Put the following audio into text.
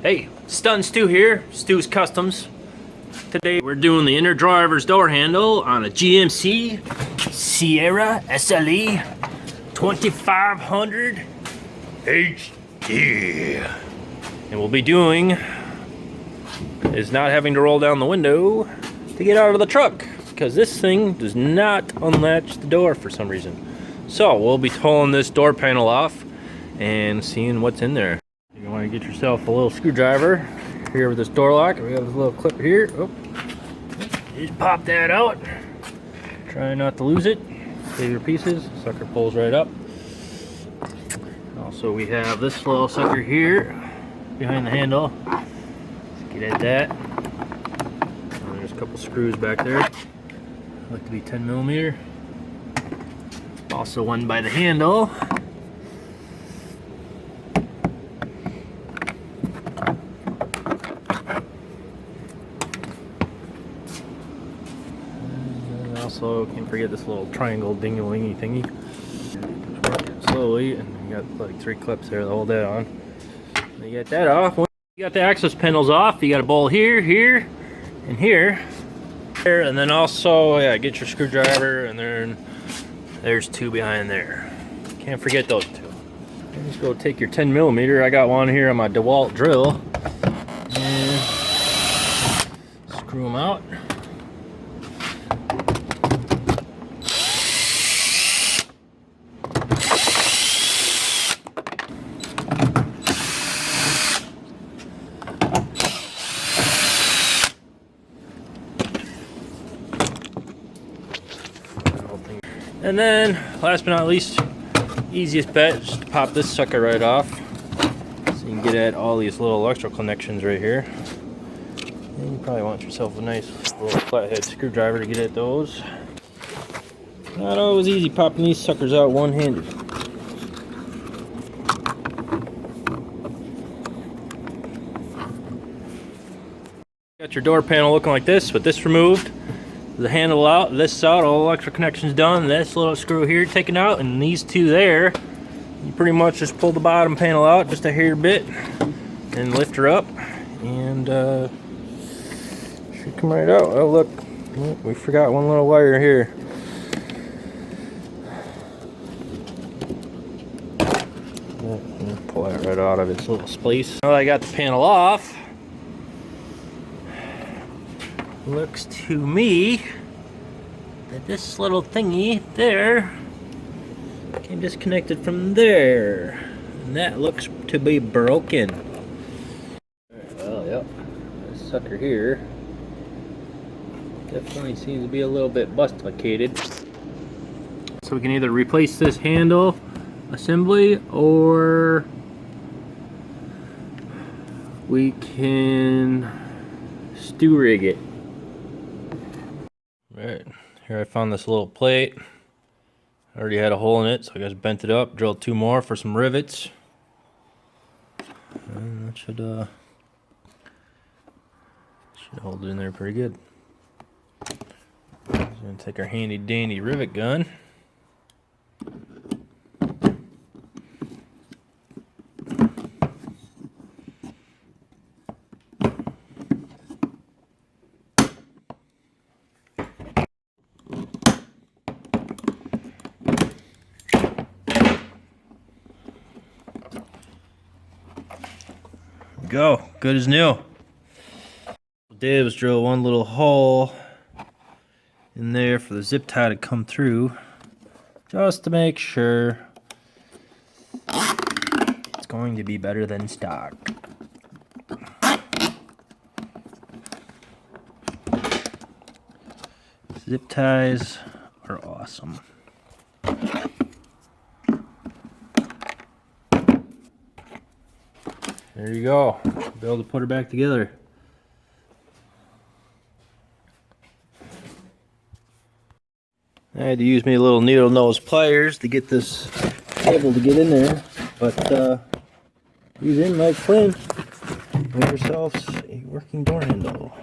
Hey, Stun Stu here, Stu's Customs. Today we're doing the inner driver's door handle on a GMC Sierra SLE 2500 HD. And we'll be doing is not having to roll down the window to get out of the truck, because this thing does not unlatch the door for some reason. So we'll be pulling this door panel off and seeing what's in there. You want to get yourself a little screwdriver here with this door lock. We have this little clip here. Oh, just pop that out. Try not to lose it. Save your pieces. Sucker pulls right up. Also, we have this little sucker here behind the handle. Let's get at that. And there's a couple screws back there. Like to be 10mm. Also one by the handle. And also can't forget this little triangle ding-a-lingy thingy. Working slowly, and you got like 3 clips there to hold that on. You get that off. Once you got the access panels off, you got a bowl here, here, and here. And then also, yeah, get your screwdriver, and then there's 2 behind there. Can't forget those 2. Just go take your 10mm. I got one here on my DeWalt drill. And screw them out. And then, last but not least, easiest bet, just to pop this sucker right off. So you can get at all these little electrical connections right here. And you probably want yourself a nice little flathead screwdriver to get at those. Not always easy popping these suckers out one-handed. Got your door panel looking like this, with this removed. The handle out, this out, all electric connections done, this little screw here taken out, and these 2 there. You pretty much just pull the bottom panel out just a hair bit and lift her up, and should come right out. Oh look, we forgot one little wire here. Pull that right out of its little splice. Now that I got the panel off, looks to me that this little thingy there came disconnected from there, and that looks to be broken. Well, yep, this sucker here definitely seems to be a little bit busticated. So we can either replace this handle assembly, or we can stew rig it. Right, here I found this little plate. I already had a hole in it, so I just bent it up, drilled 2 more for some rivets. And that should hold it in there pretty good. So we're gonna take our handy dandy rivet gun. Go, good as new. What I did was drill one little hole in there for the zip tie to come through, just to make sure it's going to be better than stock. Zip ties are awesome. There you go. Be able to put her back together. I had to use me a little needle nose pliers to get this able to get in there, but use in like flint. Make yourselves a working door handle.